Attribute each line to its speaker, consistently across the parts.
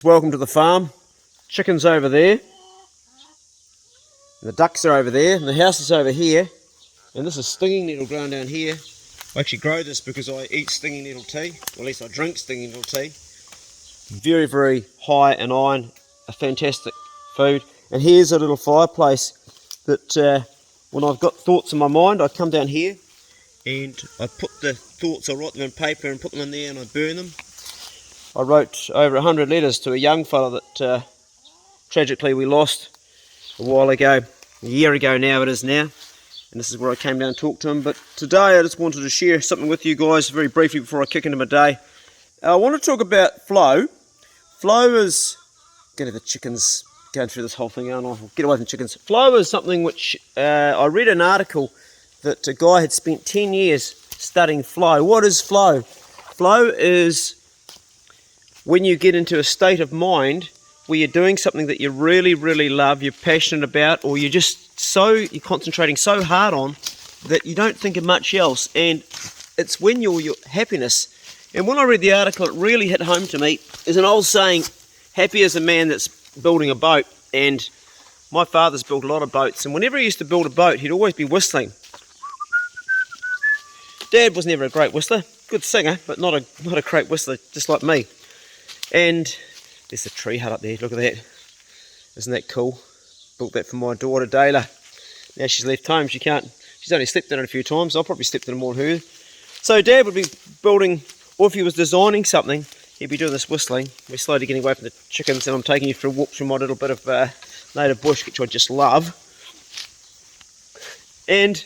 Speaker 1: Welcome to the farm. Chickens over there, and the ducks are over there, and the house is over here, and this is stinging nettle growing down here. I actually grow this because I eat stinging nettle tea, or at least I drink stinging nettle tea. Very, very high in iron, a fantastic food. And here's a little fireplace that when I've got thoughts in my mind, I come down here and I put the thoughts, I write them in paper and put them in there and I burn them. I wrote over 100 letters to a young fella that tragically we lost a while ago, a year ago now it is now, and this is where I came down and talked to him. But today I just wanted to share something with you guys very briefly before I kick into my day. I want to talk about flow. Flow is, get the chickens going through this whole thing, and I'll get away from chickens. Flow is something which I read an article that a guy had spent 10 years studying flow. What is flow? Flow is when you get into a state of mind where you're doing something that you really, really love, you're passionate about, or you're concentrating so hard on that you don't think of much else, and it's when your happiness. And when I read the article, it really hit home to me. There's an old saying, happy as a man that's building a boat, and my father's built a lot of boats, and whenever he used to build a boat, he'd always be whistling. Dad was never a great whistler, good singer, but not a great whistler, just like me. And there's the tree hut up there, look at that. Isn't that cool? Built that for my daughter, Dayla. Now she's left home, she's only slept in it a few times, I'll probably slept in it more than her. So Dad would be building, or if he was designing something, he'd be doing this whistling. We're slowly getting away from the chickens, and I'm taking you for a walk through my little bit of native bush, which I just love. And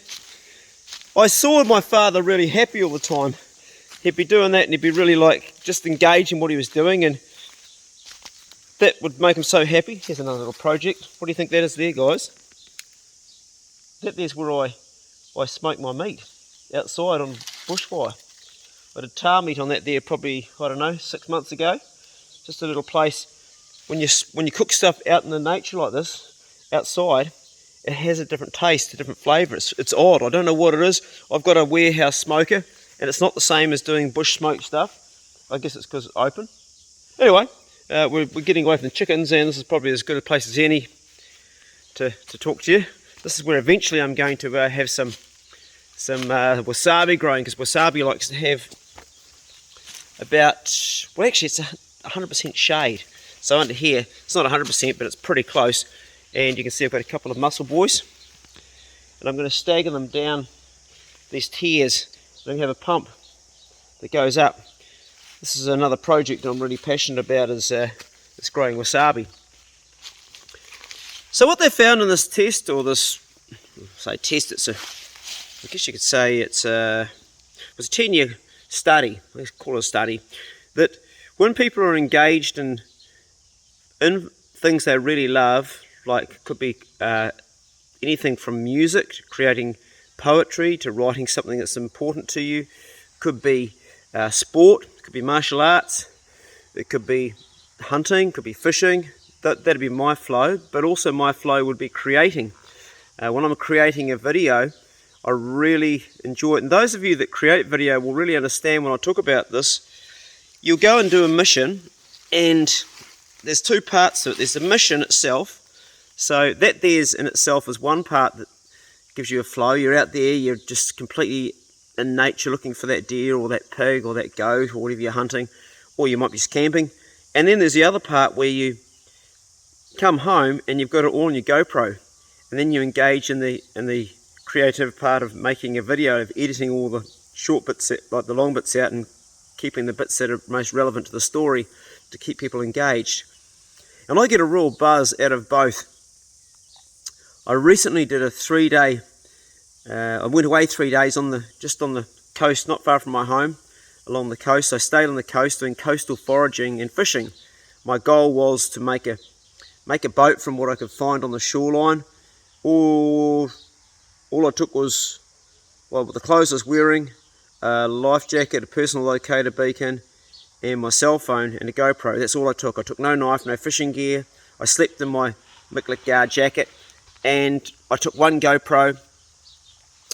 Speaker 1: I saw my father really happy all the time. He'd be doing that and he'd be really just engaged in what he was doing, and that would make him so happy. Here's another little project. What do you think that is there, guys? There's where I smoke my meat, outside on bushfire. I did tar meat on that there probably, 6 months ago. Just a little place. When you cook stuff out in the nature like this, outside, it has a different taste, a different flavour. It's odd, I don't know what it is. I've got a warehouse smoker, and it's not the same as doing bush smoke stuff. I guess it's because it's open. Anyway, we're getting away from the chickens, and this is probably as good a place as any to talk to you. This is where eventually I'm going to have some wasabi growing, because wasabi likes to have about, well actually it's 100% shade. So under here, it's not 100%, but it's pretty close. And you can see I've got a couple of mussel boys. And I'm going to stagger them down these tiers. I'm going to have a pump that goes up. This is another project that I'm really passionate about, is growing wasabi. So what they found in this test, or this, I guess you could say it was a 10-year study, let's call it a study, that when people are engaged in things they really love, like could be anything from music to creating poetry to writing something that's important to you, could be sport, could be martial arts, it could be hunting, could be fishing. That'd be my flow. But also my flow would be creating. When I'm creating a video, I really enjoy it. And those of you that create video will really understand when I talk about this. You'll go and do a mission, and there's two parts to it. There's the mission itself. So that there's in itself is one part that gives you a flow. You're out there, you're just completely in nature looking for that deer or that pig or that goat or whatever you're hunting, or you might be just camping. And then there's the other part where you come home and you've got it all on your GoPro, and then you engage in the creative part of making a video, of editing all the short bits, like the long bits out, and keeping the bits that are most relevant to the story to keep people engaged. And I get a real buzz out of both. I recently did a 3-day, I went away 3 days just on the coast, not far from my home, along the coast. I stayed on the coast doing coastal foraging and fishing. My goal was to make a boat from what I could find on the shoreline. All I took was, well, the clothes I was wearing, a life jacket, a personal locator beacon, and my cell phone and a GoPro. That's all I took. I took no knife, no fishing gear. I slept in my Miklik Guard jacket, and I took one GoPro,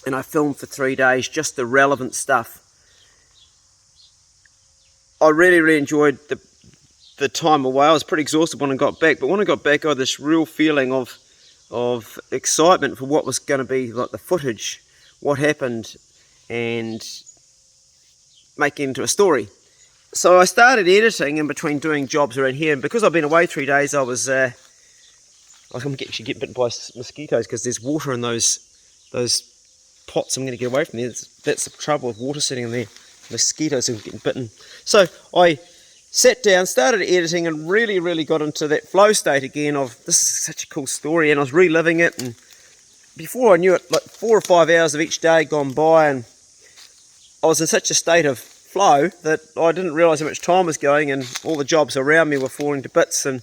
Speaker 1: and I filmed for 3 days, just the relevant stuff. I really enjoyed the the time away. I was pretty exhausted when I got back, but when I got back, I had this real feeling of excitement for what was going to be like the footage, what happened, and making it into a story. So I started editing in between doing jobs around here, and because I've been away 3 days, I was going to actually get bitten by mosquitoes because there's water in those pots. I'm going to get away from there. That's the trouble with water sitting in there. Mosquitoes are getting bitten. So I sat down, started editing, and really got into that flow state again of this is such a cool story, and I was reliving it. And before I knew it, like 4 or 5 hours of each day gone by, and I was in such a state of flow that I didn't realise how much time was going, and all the jobs around me were falling to bits and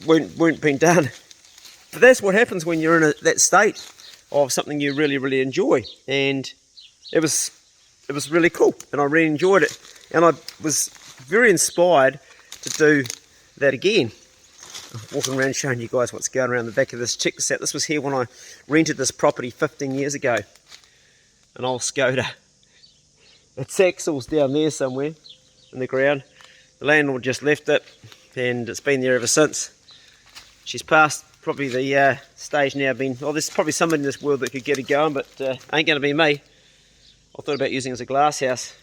Speaker 1: weren't being done. But that's what happens when you're in that state of something you really enjoy, and it was really cool, and I really enjoyed it, and I was very inspired to do that again. I'm walking around showing you guys what's going around the back of this. Check this out. This was here when I rented this property 15 years ago. An old Skoda. Its axle's down there somewhere in the ground. The landlord just left it, and it's been there ever since. She's past probably the stage now being, oh, there's probably somebody in this world that could get it going, but ain't going to be me. I thought about using it as a glass house.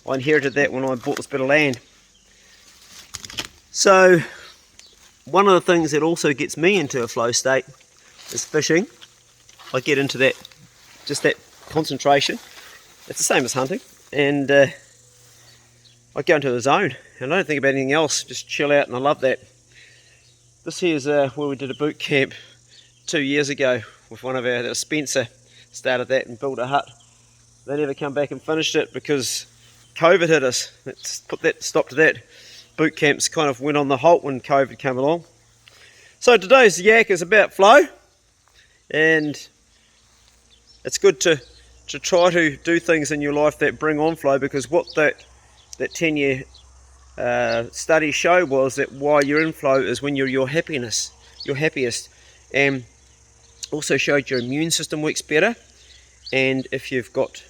Speaker 1: I inherited that when I bought this bit of land. So one of the things that also gets me into a flow state is fishing. I get into that, just that concentration. It's the same as hunting, and I go into the zone and I don't think about anything else, just chill out, and I love that. This here's where we did a boot camp 2 years ago with one of our, that was Spencer, started that and built a hut. They never come back and finished it because COVID hit us. Let's put that stop to that. Boot camps kind of went on the halt when COVID came along. So today's yak is about flow, and it's good to try to do things in your life that bring on flow, because what that 10-year study show was that while you're in flow is when you're your happiest, and also showed your immune system works better, and if you've got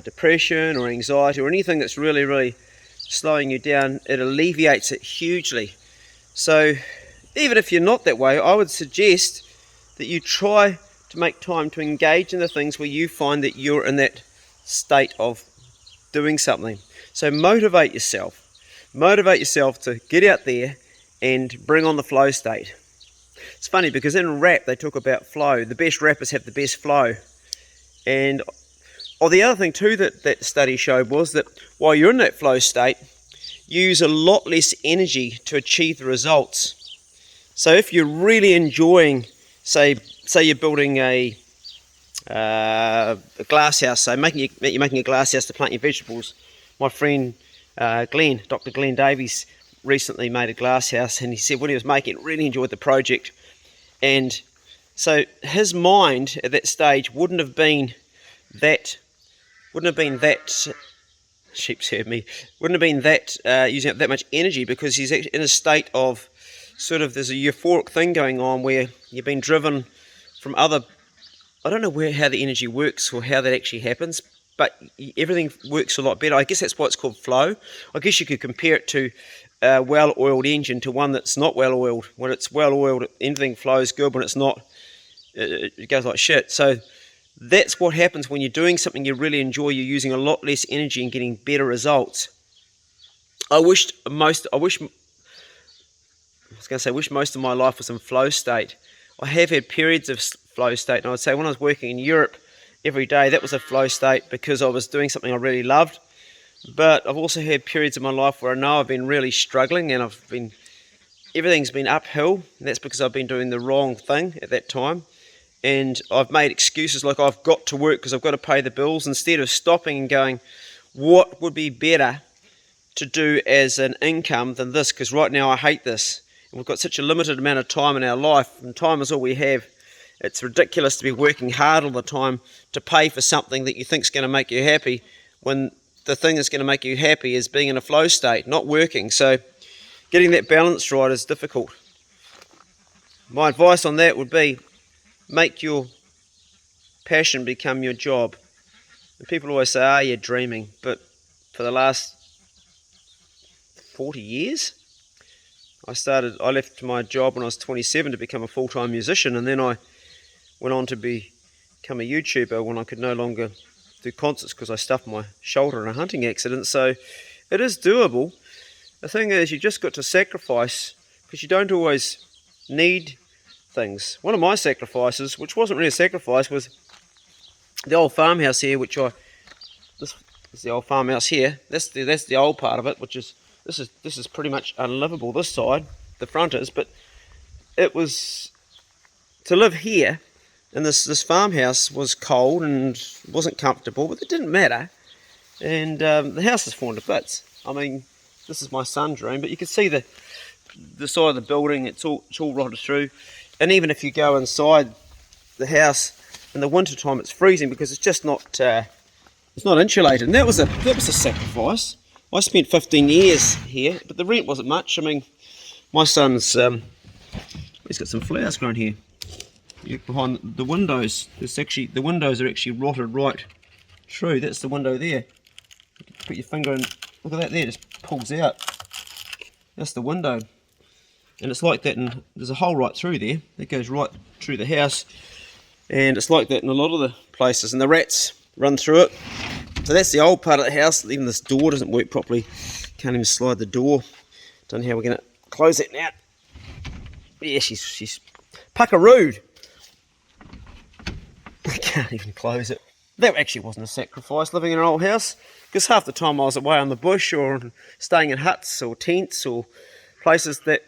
Speaker 1: depression or anxiety or anything that's really slowing you down, it alleviates it hugely. So even if you're not that way, I would suggest that you try to make time to engage in the things where you find that you're in that state of doing something. So motivate yourself to get out there and bring on the flow state. It's funny because in rap they talk about flow. The best rappers have the best flow. And the other thing too that study showed was that while you're in that flow state, you use a lot less energy to achieve the results. So if you're really enjoying, say you're building a glass house, so you're making a glass house to plant your vegetables. My friend Dr. Glenn Davies, recently made a glass house, and he said when he was making it, really enjoyed the project. And so his mind at that stage wouldn't have been that sheep's heard me, wouldn't have been that using up that much energy, because he's in a state of sort of, there's a euphoric thing going on where you've been driven from other, I don't know how the energy works or how that actually happens, but everything works a lot better. I guess that's why it's called flow. I guess you could compare it to a well-oiled engine to one that's not well-oiled. When it's well-oiled, everything flows good. When it's not, it goes like shit. So that's what happens when you're doing something you really enjoy. You're using a lot less energy and getting better results. I wish most of my life was in flow state. I have had periods of flow state, and I would say when I was working in Europe every day, that was a flow state because I was doing something I really loved. But I've also had periods of my life where I know I've been really struggling, and everything's been uphill, and that's because I've been doing the wrong thing at that time. And I've made excuses like I've got to work because I've got to pay the bills, instead of stopping and going, what would be better to do as an income than this? Because right now I hate this. And we've got such a limited amount of time in our life, and time is all we have. It's ridiculous to be working hard all the time to pay for something that you think is going to make you happy, when the thing that's going to make you happy is being in a flow state, not working. So getting that balance right is difficult. My advice on that would be, make your passion become your job. And people always say, you're dreaming. But for the last 40 years, I left my job when I was 27 to become a full-time musician, and then I went on to become a YouTuber when I could no longer do concerts because I stuffed my shoulder in a hunting accident. So it is doable. The thing is, you just got to sacrifice, because you don't always need things. One of my sacrifices, which wasn't really a sacrifice, was the old farmhouse here, this is the old farmhouse here. That's the old part of it, which is this is pretty much unlivable. This side, the front is, but it was to live here. And this farmhouse was cold and wasn't comfortable, but it didn't matter. And the house is fallen to bits. I mean, this is my son's room, but you can see the side of the building. It's all rotted through. And even if you go inside the house in the winter time, it's freezing because it's just not it's not insulated. And that was a sacrifice. I spent 15 years here, but the rent wasn't much. I mean, my son's he's got some flowers growing here. Behind the windows, the windows are actually rotted right through. That's the window there. Put your finger in, look at that there, it just pulls out. That's the window. And it's like that, and there's a hole right through there that goes right through the house. And it's like that in a lot of the places, and the rats run through it. So that's the old part of the house. Even this door doesn't work properly. Can't even slide the door. Don't know how we're going to close it now. Yeah, she's puckarood. I can't even close it. That actually wasn't a sacrifice, living in an old house, because half the time I was away on the bush or staying in huts or tents or places that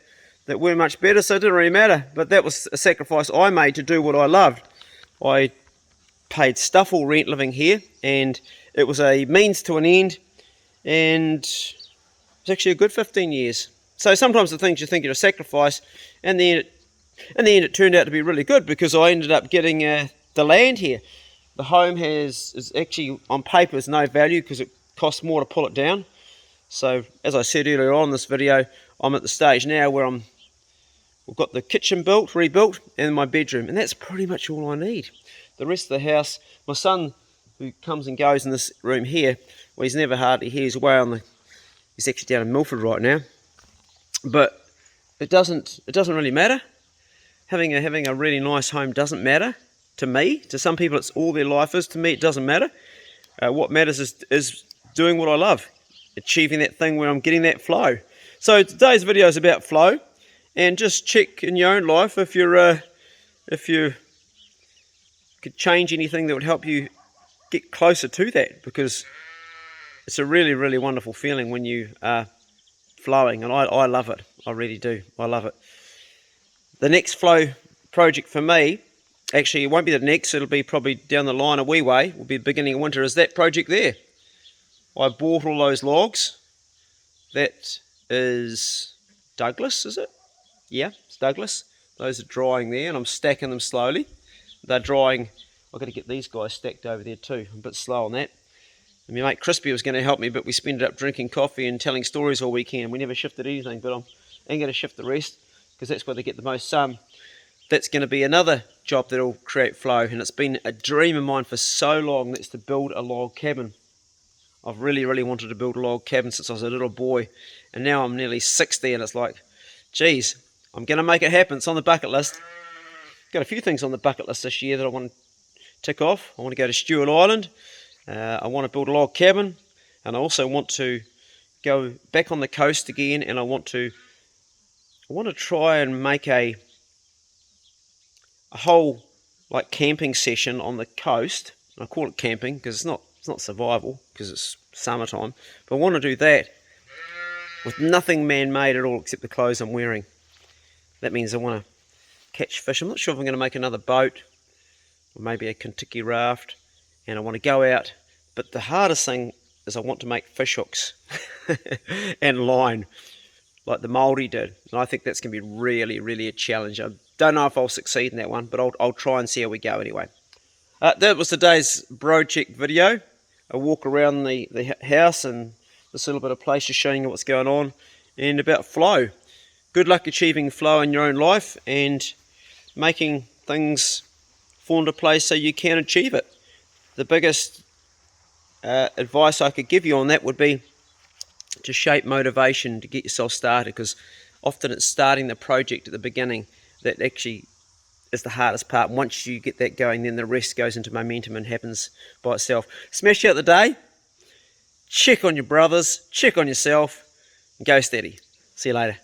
Speaker 1: were much better, so it didn't really matter. But that was a sacrifice I made to do what I loved. I paid stuff all rent living here, and it was a means to an end, and it was actually a good 15 years. So sometimes the things you think are a sacrifice, and then it turned out to be really good, because I ended up getting the land here. The home is actually, on paper, is no value because it costs more to pull it down. So as I said earlier on in this video, I'm at the stage now where we've got the kitchen rebuilt, and my bedroom, and that's pretty much all I need. The rest of the house, my son, who comes and goes in this room here, well, he's never hardly here. He's away he's actually down in Milford right now. But it doesn't really matter. Having a really nice home doesn't matter. To me, to some people it's all their life is. To me, it doesn't matter. What matters is doing what I love, achieving that thing where I'm getting that flow. So today's video is about flow, and just check in your own life if you could change anything that would help you get closer to that, because it's a really, really wonderful feeling when you are flowing, and I love it. I really do. I love it. The next flow project for me, actually, it won't be the next, it'll be probably down the line a wee way, will be the beginning of winter, is that project there. I bought all those logs. That is Douglas, is it? Yeah, it's Douglas. Those are drying there, and I'm stacking them slowly. They're drying. I've got to get these guys stacked over there too. I'm a bit slow on that. And my mate Crispy was going to help me, but we ended up drinking coffee and telling stories all weekend. We never shifted anything, but I'm going to shift the rest, because that's where they get the most sun. That's going to be another job that will create flow, and it's been a dream of mine for so long. That's to build a log cabin. I've really, really wanted to build a log cabin since I was a little boy, and now I'm nearly 60, and it's like, geez, I'm going to make it happen. It's on the bucket list. Got a few things on the bucket list this year that I want to tick off. I want to go to Stewart Island. I want to build a log cabin, and I also want to go back on the coast again, and I want to try and make a whole like camping session on the coast. I call it camping because it's not survival, because it's summertime, but I want to do that with nothing man-made at all except the clothes I'm wearing. That means I want to catch fish. I'm not sure if I'm going to make another boat or maybe a Kentucky raft, and I want to go out, but the hardest thing is I want to make fish hooks and line like the Māori did, and I think that's going to be really, really a challenge. I don't know if I'll succeed in that one, but I'll try and see how we go anyway. That was today's project video. A walk around the house and this little bit of place, just showing you what's going on, and about flow. Good luck achieving flow in your own life and making things fall into place so you can achieve it. The biggest advice I could give you on that would be to shape motivation to get yourself started, because often it's starting the project at the beginning that actually is the hardest part. Once you get that going, then the rest goes into momentum and happens by itself. Smash out the day, check on your brothers, check on yourself, and go steady. See you later.